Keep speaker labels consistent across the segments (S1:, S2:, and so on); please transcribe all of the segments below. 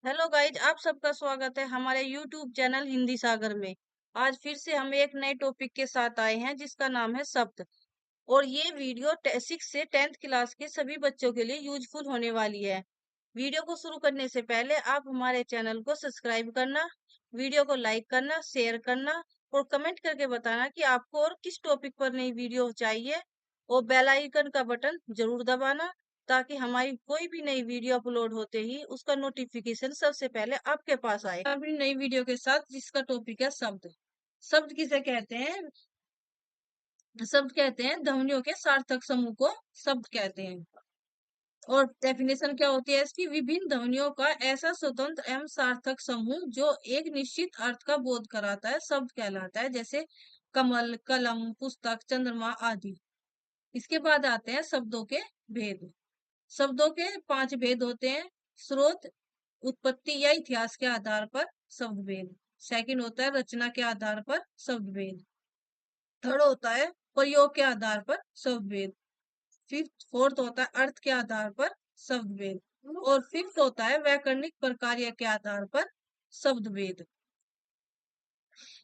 S1: Hello guys, आप सबका स्वागत है हमारे यूट्यूब चैनल हिंदी सागर में। आज फिर से हम एक नए टॉपिक के साथ आए हैं जिसका नाम है शब्द। और ये वीडियो 6 से 10th क्लास के सभी बच्चों के लिए यूजफुल होने वाली है। वीडियो को शुरू करने से पहले आप हमारे चैनल को सब्सक्राइब करना, वीडियो को लाइक करना, शेयर करना और कमेंट करके बताना कि आपको और किस टॉपिक पर नई वीडियो चाहिए। और बेल आइकन का बटन जरूर दबाना ताकि हमारी कोई भी नई वीडियो अपलोड होते ही उसका नोटिफिकेशन सबसे पहले आपके पास आए। अपनी नई वीडियो के साथ जिसका टॉपिक है शब्द। शब्द किसे कहते हैं? शब्द कहते हैं ध्वनियों के सार्थक समूह को शब्द कहते हैं। और डेफिनेशन क्या होती है इसकी? विभिन्न ध्वनियों का ऐसा स्वतंत्र एवं सार्थक समूह जो एक निश्चित अर्थ का बोध कराता है शब्द कहलाता है, जैसे कमल, कलम, पुस्तक, चंद्रमा आदि। इसके बाद आते हैं शब्दों के भेद। शब्दों के 5 भेद होते हैं। स्रोत, उत्पत्ति या इतिहास के आधार पर शब्द भेद। सेकंड होता है रचना के आधार पर शब्द भेद। थर्ड होता है प्रयोग के आधार पर शब्द भेद। फोर्थ होता है अर्थ के आधार पर शब्द भेद। और फिफ्थ होता है व्याकरणिक प्रकार्य के आधार पर शब्द भेद।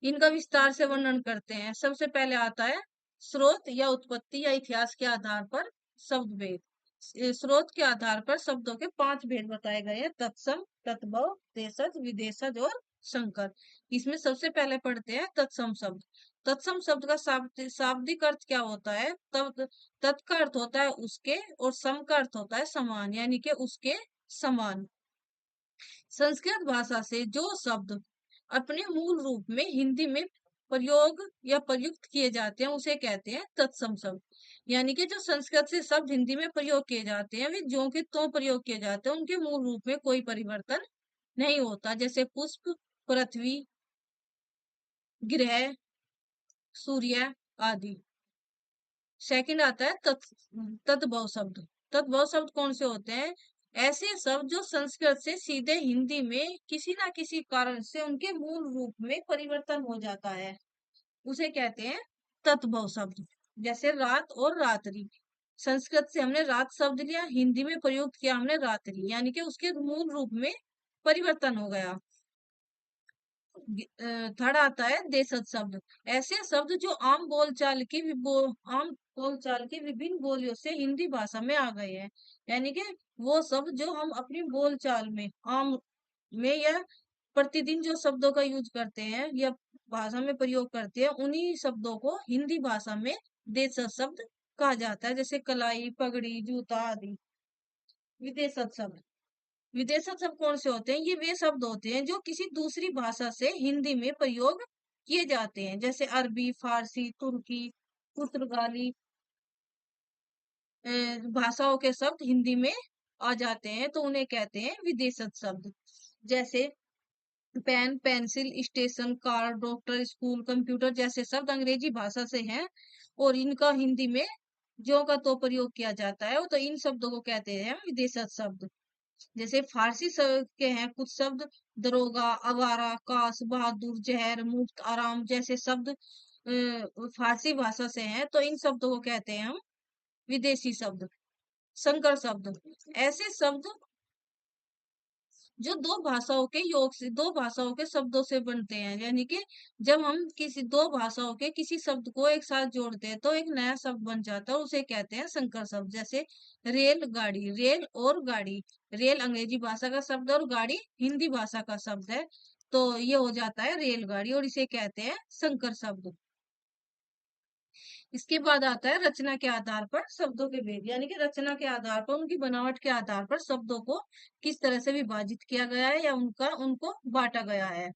S1: इनका विस्तार से वर्णन करते हैं। सबसे पहले आता है स्रोत या उत्पत्ति या इतिहास के आधार पर शब्द भेद। स्रोत के आधार पर शब्दों के 5 भेद बताए गए हैं: तत्सम, तत्भव, देशज, विदेशज और संकर। इसमें सबसे पहले पढ़ते हैं तत्सम शब्द। तत्सम शब्द का शाब्दिक अर्थ क्या होता है? तत् का अर्थ होता है उसके और सम का अर्थ होता है समान, यानी कि उसके समान। संस्कृत भाषा से जो शब्द अपने मूल रूप में हिंदी में प्रयोग या प्रयुक्त किए जाते हैं उसे कहते हैं तत्सम शब्द। यानी कि जो संस्कृत से शब्द हिंदी में प्रयोग किए जाते हैं वे ज्यों के त्यों प्रयोग किए जाते हैं, उनके मूल रूप में कोई परिवर्तन नहीं होता। जैसे पुष्प, पृथ्वी, ग्रह, सूर्य आदि। सेकंड आता है तद्भव शब्द। तद्भव शब्द कौन से होते हैं? ऐसे शब्द जो संस्कृत से सीधे हिंदी में किसी ना किसी कारण से उनके मूल रूप में परिवर्तन हो जाता है, उसे कहते हैं तद्भव शब्द। जैसे रात और रात्रि। संस्कृत से हमने रात शब्द लिया, हिंदी में प्रयुक्त किया हमने रात्रि, यानी कि उसके मूल रूप में परिवर्तन हो गया। थर्ड आता है देशज शब्द। ऐसे शब्द जो आम बोलचाल की विभिन्न बोलियों से हिंदी भाषा में आ गए हैं, यानी कि वो शब्द जो हम अपनी बोलचाल में आम में या प्रतिदिन जो शब्दों का यूज करते हैं या भाषा में प्रयोग करते हैं, उन्हीं शब्दों को हिंदी भाषा में देशज शब्द कहा जाता है। जैसे कलाई, पगड़ी, जूता आदि। विदेशज शब्द। विदेशज शब्द कौन से होते हैं? ये वे शब्द होते हैं जो किसी दूसरी भाषा से हिंदी में प्रयोग किए जाते हैं। जैसे अरबी, फारसी, तुर्की, पुर्तगाली भाषाओं के शब्द हिंदी में आ जाते हैं तो उन्हें कहते हैं विदेशज शब्द। जैसे pen, pencil, station, car, doctor, school, computer जैसे शब्द अंग्रेजी भाषा से हैं और इनका हिंदी में ज्यों का तो प्रयोग किया जाता है, तो इन शब्दों को कहते हैं विदेशज शब्द। जैसे फारसी के हैं कुछ शब्द दरोगा, आवारा, काश, बहादुर, जहर, मुफ्त, आराम जैसे शब्द फारसी भाषा से हैं, तो इन शब्दों को कहते हैं हम विदेशी शब्द। संकर शब्द। ऐसे शब्द जो दो भाषाओं के शब्दों से बनते हैं, यानी कि जब हम किसी दो भाषाओं के किसी शब्द को एक साथ जोड़ते हैं तो एक नया शब्द बन जाता है, उसे कहते हैं संकर शब्द। जैसे रेल, गाड़ी। रेल और गाड़ी, रेल अंग्रेजी भाषा का शब्द और गाड़ी हिंदी भाषा का शब्द है, तो ये हो जाता है रेलगाड़ी और इसे कहते हैं संकर शब्द। इसके बाद आता है रचना के आधार पर शब्दों के भेद। यानी कि रचना के आधार पर, उनकी बनावट के आधार पर शब्दों को किस तरह से विभाजित किया गया है या उनको बांटा गया है।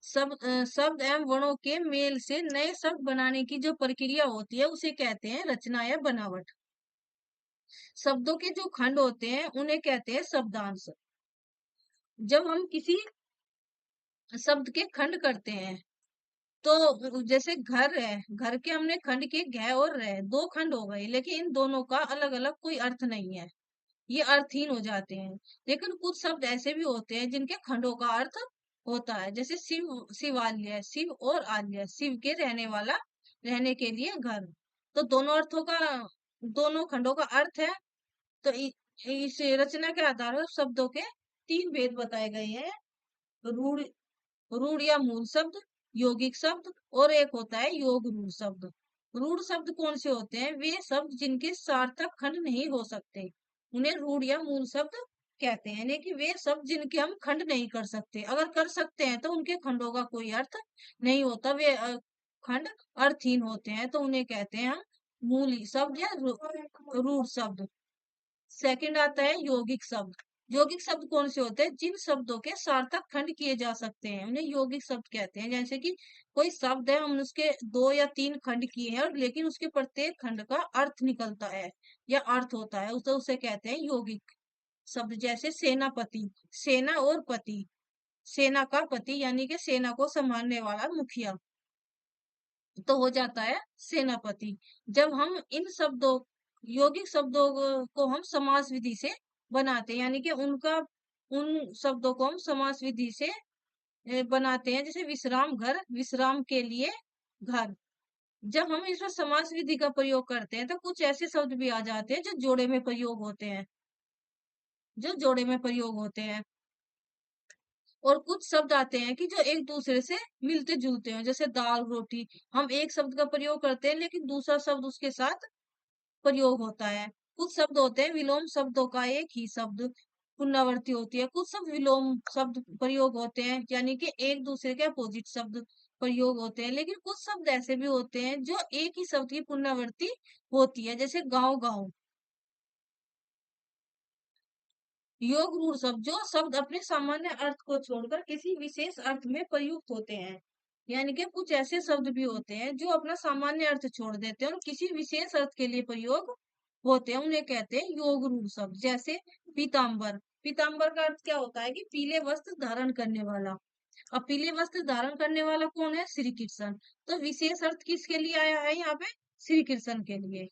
S1: शब्द एवं वर्णों के मेल से नए शब्द बनाने की जो प्रक्रिया होती है उसे कहते हैं रचना या बनावट। शब्दों के जो खंड होते हैं उन्हें कहते हैं शब्दांश। जब हम किसी शब्द के खंड करते हैं तो जैसे घर है, घर के हमने खंड किए घ और रह, दो खंड हो गए, लेकिन इन दोनों का अलग अलग कोई अर्थ नहीं है, ये अर्थहीन हो जाते हैं। लेकिन कुछ शब्द ऐसे भी होते हैं जिनके खंडों का अर्थ होता है। जैसे शिव, शिवालय, शिव और आलय, शिव के रहने वाला, रहने के लिए घर। तो दोनों खंडों का अर्थ है। तो इस रचना के आधार पर शब्दों के तीन भेद बताए गए हैं, रूढ़ रूढ़ या मूल शब्द, यौगिक शब्द और एक होता है योग रूढ़ शब्द। रूढ़ शब्द कौन से होते हैं? वे शब्द जिनके सार्थक खंड नहीं हो सकते, उन्हें रूढ़ या मूल शब्द कहते हैं। यानी कि वे शब्द जिनके हम खंड नहीं कर सकते, अगर कर सकते हैं तो उनके खंडों का कोई अर्थ नहीं होता, वे खंड अर्थहीन होते हैं, तो उन्हें कहते हैं हम मूल शब्द या रूढ़ शब्द। सेकंड आता है यौगिक शब्द। यौगिक शब्द कौन से होते हैं? जिन शब्दों के सार्थक खंड किए जा सकते हैं उन्हें यौगिक शब्द कहते हैं। जैसे कि कोई शब्द है, हम उसके दो या तीन खंड किए हैं और लेकिन उसके प्रत्येक खंड का अर्थ निकलता है या अर्थ होता है, तो उसे कहते हैं यौगिक शब्द। जैसे सेनापति, सेना और पति, सेना का पति यानी कि सेना को संभालने वाला मुखिया, तो हो जाता है सेनापति। जब हम इन शब्दों, यौगिक शब्दों को हम समास विधि से बनाते हैं, यानी कि उनका, उन शब्दों को हम समास विधि से बनाते हैं। जैसे विश्राम घर, विश्राम के लिए घर। जब हम इसमें समास विधि का प्रयोग करते हैं तो कुछ ऐसे शब्द भी आ जाते हैं जो जोड़े में प्रयोग होते हैं, जो जोड़े में प्रयोग होते हैं। और कुछ शब्द आते हैं कि जो एक दूसरे से मिलते जुलते हैं, जैसे दाल रोटी। हम एक शब्द का प्रयोग करते हैं लेकिन दूसरा शब्द उसके साथ प्रयोग होता है। कुछ शब्द होते हैं विलोम शब्दों का एक ही शब्द पुनरावृत्ति होती है। कुछ शब्द विलोम शब्द प्रयोग होते हैं, यानी कि एक दूसरे के अपोजिट शब्द प्रयोग होते हैं। लेकिन कुछ शब्द ऐसे भी होते हैं जो एक ही शब्द की पुनरावृत्ति होती है, जैसे गांव गांव। योग रूढ़ शब्द, जो शब्द अपने सामान्य अर्थ को छोड़कर किसी विशेष अर्थ में प्रयुक्त होते हैं। यानी कि कुछ ऐसे शब्द भी होते हैं जो अपना सामान्य अर्थ छोड़ देते हैं और किसी विशेष अर्थ के लिए प्रयोग होते हैं, उन्हें कहते हैं योग रूढ़ शब्द। जैसे पीताम्बर, पीताम्बर का अर्थ क्या होता है? कि पीले वस्त्र धारण करने वाला। अब पीले वस्त्र धारण करने वाला कौन है? श्री कृष्ण। तो विशेष अर्थ किसके लिए आया है यहाँ पे? श्री कृष्ण के लिए।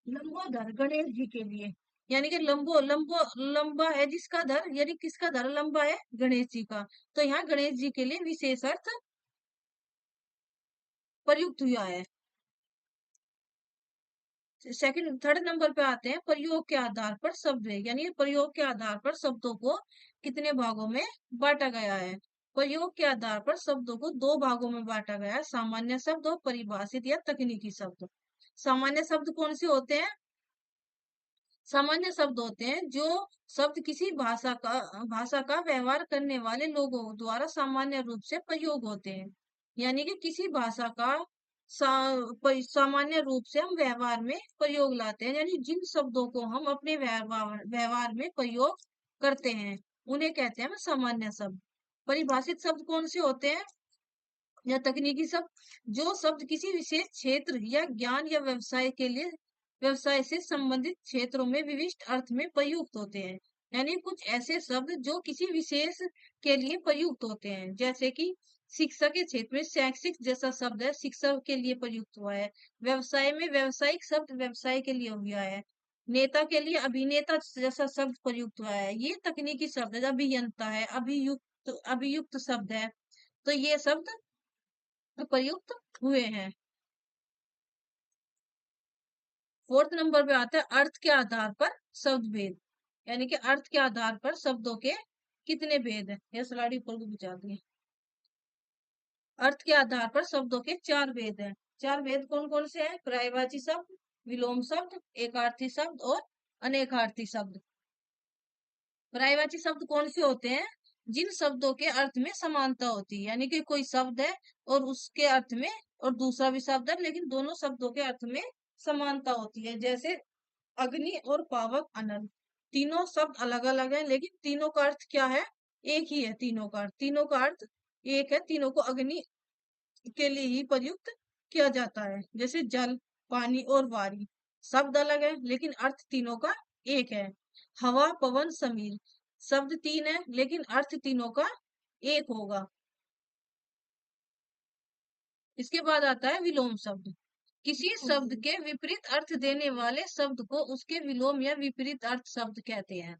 S1: लंबोदर, गणेश जी के लिए। यानी कि लंबो लंबो लंबा है जिसका धर, यानी किसका धर लंबा है? गणेश जी का। तो यहाँ गणेश जी के लिए विशेष अर्थ प्रयुक्त हुआ है। सेकंड, थर्ड नंबर पे आते हैं प्रयोग के आधार पर शब्द। यानी प्रयोग के आधार पर शब्दों को कितने भागों में बांटा गया है? प्रयोग के आधार पर शब्दों को दो भागों में बांटा गया है, सामान्य शब्द और परिभाषित या तकनीकी शब्द। सामान्य शब्द कौन से होते हैं? सामान्य शब्द होते हैं जो शब्द किसी भाषा का व्यवहार करने वाले लोगों द्वारा सामान्य रूप से प्रयोग होते हैं। यानी कि किसी भाषा का सामान्य रूप से हम व्यवहार में प्रयोग लाते हैं, यानी जिन शब्दों को हम अपने व्यवहार में प्रयोग करते हैं उन्हें कहते हैं हम सामान्य शब्द। परिभाषित शब्द कौन से होते हैं? या तकनीकी शब्द, जो शब्द किसी विशेष क्षेत्र या ज्ञान या व्यवसाय के लिए, व्यवसाय से संबंधित क्षेत्रों में विशिष्ट अर्थ में प्रयुक्त होते हैं। यानी कुछ ऐसे शब्द जो किसी विशेष के लिए प्रयुक्त होते हैं, जैसे कि शिक्षा के क्षेत्र में शैक्षिक जैसा शब्द है, शिक्षा के लिए प्रयुक्त हुआ है। व्यवसाय में व्यावसायिक शब्द व्यवसाय के लिए हुआ है। नेता के लिए अभिनेता जैसा शब्द प्रयुक्त हुआ है। ये तकनीकी शब्द है। अभियंता है, अभियुक्त, अभियुक्त शब्द है। तो ये शब्द प्रयुक्त हुए हैं। फोर्थ नंबर पे आता है अर्थ के आधार पर शब्द भेद। यानी कि अर्थ के आधार पर शब्दों के कितने भेद हैं? ये स्लाइड ऊपर को बिछा दिए। अर्थ के आधार पर शब्दों के चार भेद हैं। चार भेद कौन कौन से हैं? पर्यायवाची शब्द, विलोम शब्द, एकार्थी शब्द और अनेकार्थी शब्द। पर्यायवाची शब्द कौन से होते हैं? जिन शब्दों के अर्थ में समानता होती है, यानी कि कोई शब्द है और उसके अर्थ में और दूसरा भी शब्द है लेकिन दोनों शब्दों के अर्थ में समानता होती है। जैसे अग्नि और पावक, अनल। तीनों शब्द अलग अलग हैं लेकिन तीनों का अर्थ क्या है? एक ही है। तीनों का अर्थ एक है। तीनों को अग्नि के लिए ही प्रयुक्त किया जाता है। जैसे जल, पानी और वारी, शब्द अलग है लेकिन अर्थ तीनों का एक है। हवा, पवन, समीर, शब्द तीन है लेकिन अर्थ तीनों का एक होगा। इसके बाद आता है विलोम शब्द। किसी शब्द के विपरीत अर्थ देने वाले शब्द को उसके विलोम या विपरीत अर्थ शब्द कहते हैं।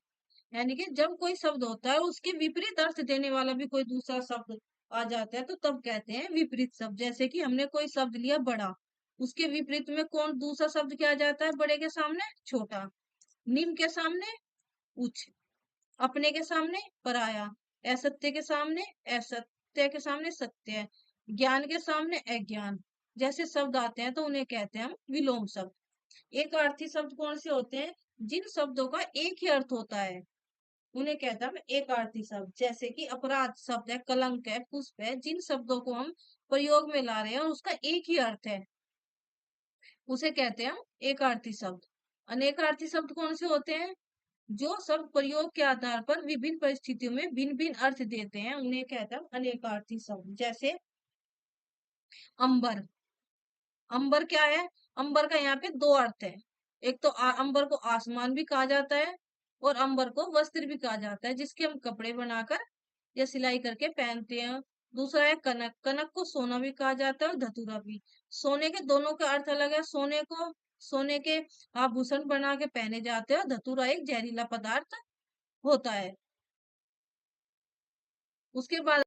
S1: यानी कि जब कोई शब्द होता है उसके विपरीत अर्थ देने वाला भी कोई दूसरा शब्द आ जाता है तो तब कहते हैं विपरीत शब्द। जैसे कि हमने कोई शब्द लिया बड़ा, उसके विपरीत में कौन दूसरा शब्द क्या आ जाता है? बड़े के सामने छोटा, निम्न के सामने उच्च। अपने के सामने पराया, असत्य के सामने असत्य के सामने सत्य, ज्ञान के सामने अज्ञान। जैसे शब्द आते हैं तो उन्हें कहते हैं हम विलोम शब्द। एक अर्थी शब्द कौन से होते हैं? जिन शब्दों का एक ही अर्थ होता है उन्हें कहते हैं हम एक अर्थी शब्द। जैसे कि अपराध शब्द है, कलंक है, पुष्प है, जिन शब्दों को हम प्रयोग में ला रहे हैं और उसका एक ही अर्थ है उसे कहते हैं हम एक अर्थी शब्द। अनेकार्थी शब्द कौन से होते हैं? जो शब्द प्रयोग के आधार पर विभिन्न परिस्थितियों में भिन्न भिन्न अर्थ देते हैं उन्हें कहते हैं अनेकार्थी शब्द। जैसे अंबर। अंबर क्या है? अंबर का यहाँ पे दो अर्थ है। एक तो अंबर को आसमान भी कहा जाता है और अंबर को वस्त्र भी कहा जाता है जिसके हम कपड़े बनाकर या सिलाई करके पहनते हैं। दूसरा है कनक। कनक को सोना भी कहा जाता है और धतूरा भी। सोने के दोनों का अर्थ अलग है। सोने के आभूषण बना के पहने जाते हैं और धतूरा एक जहरीला पदार्थ होता है। उसके बाद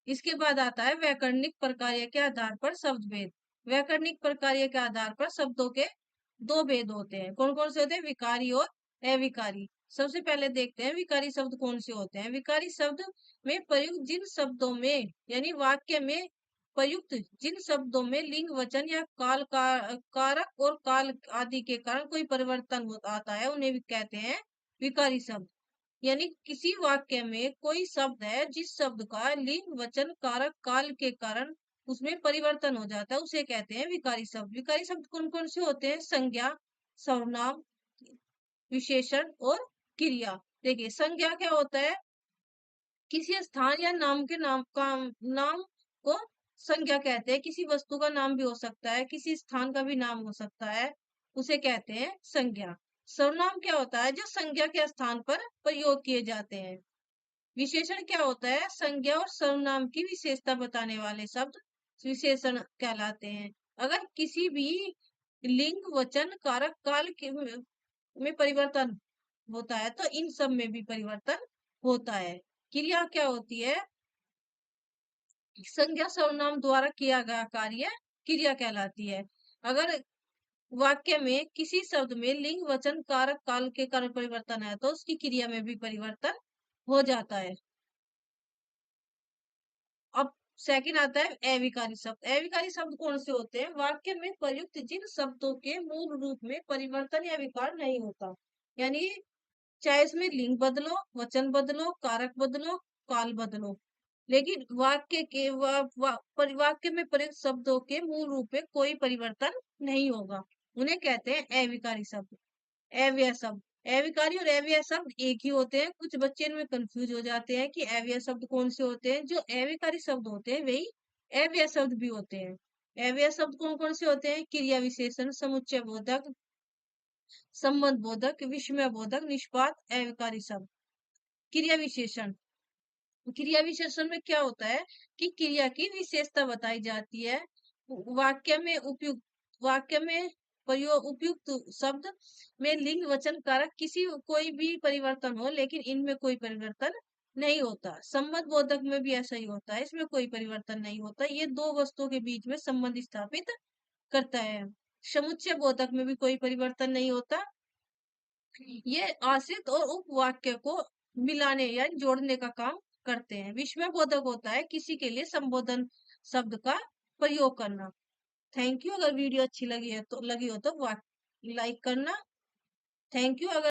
S1: इसके बाद आता है व्याकरणिक प्रकार्य के आधार पर शब्द भेद। व्याकरणिक प्रकार्य के आधार पर शब्दों के दो भेद होते हैं। कौन कौन से होते हैं? विकारी और अविकारी। सबसे पहले देखते हैं विकारी शब्द कौन से होते हैं। विकारी शब्द में प्रयुक्त जिन शब्दों में यानी वाक्य में प्रयुक्त जिन शब्दों में लिंग वचन या कारक और काल आदि के कारण कोई परिवर्तन आता है उन्हें भी कहते हैं विकारी शब्द। यानी किसी वाक्य में कोई शब्द है जिस शब्द का लिंग वचन कारक काल के कारण उसमें परिवर्तन हो जाता है उसे कहते हैं विकारी शब्द। विकारी शब्द कौन कौन से होते हैं? संज्ञा, सर्वनाम, विशेषण और क्रिया। देखिए संज्ञा क्या होता है? किसी स्थान या नाम के नाम को संज्ञा कहते हैं। किसी वस्तु का नाम भी हो सकता है, किसी स्थान का भी नाम हो सकता है, उसे कहते हैं संज्ञा। सर्वनाम क्या होता है? जो संज्ञा के स्थान पर प्रयोग किए जाते हैं। विशेषण क्या होता है? संज्ञा और सर्वनाम की विशेषता बताने वाले शब्द विशेषण कहलाते हैं। अगर किसी भी लिंग वचन कारक काल के में परिवर्तन होता है तो इन सब में भी परिवर्तन होता है। क्रिया क्या होती है? संज्ञा सर्वनाम द्वारा किया गया कार्य क्रिया कहलाती है। अगर वाक्य में किसी शब्द में लिंग वचन कारक काल के कारण परिवर्तन है तो उसकी क्रिया में भी परिवर्तन हो जाता है। अब सेकंड आता है अविकारी शब्द। अविकारी शब्द कौन से होते हैं? वाक्य में प्रयुक्त जिन शब्दों के मूल रूप में परिवर्तन या विकार नहीं होता। यानी चाहे इसमें लिंग बदलो, वचन बदलो, कारक बदलो, काल बदलो, लेकिन वाक्य में प्रयुक्त शब्दों के मूल रूप में कोई परिवर्तन नहीं होगा उन्हें कहते हैं अविकारी शब्द। अव्यय शब्द। अविकारी और अव्यय शब्द एक ही होते हैं। कुछ बच्चे इनमें कंफ्यूज हो जाते हैं कि अव्यय शब्द कौन से होते हैं। जो अविकारी शब्द होते हैं वही अव्यय शब्द भी होते हैं। अव्यय शब्द कौन कौन से होते हैं? क्रिया विशेषण, समुच्चय बोधक, संबंध बोधक, विस्मय बोधक, निष्पात, अविकारी शब्द। क्रिया विशेषण। क्रिया विशेषण में क्या होता है कि क्रिया की विशेषता बताई जाती है। वाक्य में उपयुक्त वाक्य में प्रयोग उपयुक्त शब्द में लिंग वचन कारक किसी कोई भी परिवर्तन हो लेकिन इनमें कोई परिवर्तन नहीं होता। संबंध बोधक में भी ऐसा ही होता है, इसमें कोई परिवर्तन नहीं होता। ये दो वस्तुओं के बीच में संबंध स्थापित करता है। समुच्चय बोधक में भी कोई परिवर्तन नहीं होता। ये आश्रित और उपवाक्य को मिलाने या जोड़ने का काम करते हैं। विस्मय बोधक होता है किसी के लिए संबोधन शब्द का प्रयोग करना। Thank you. अगर वीडियो अच्छी लगी हो तो लाइक करना। Thank you. अगर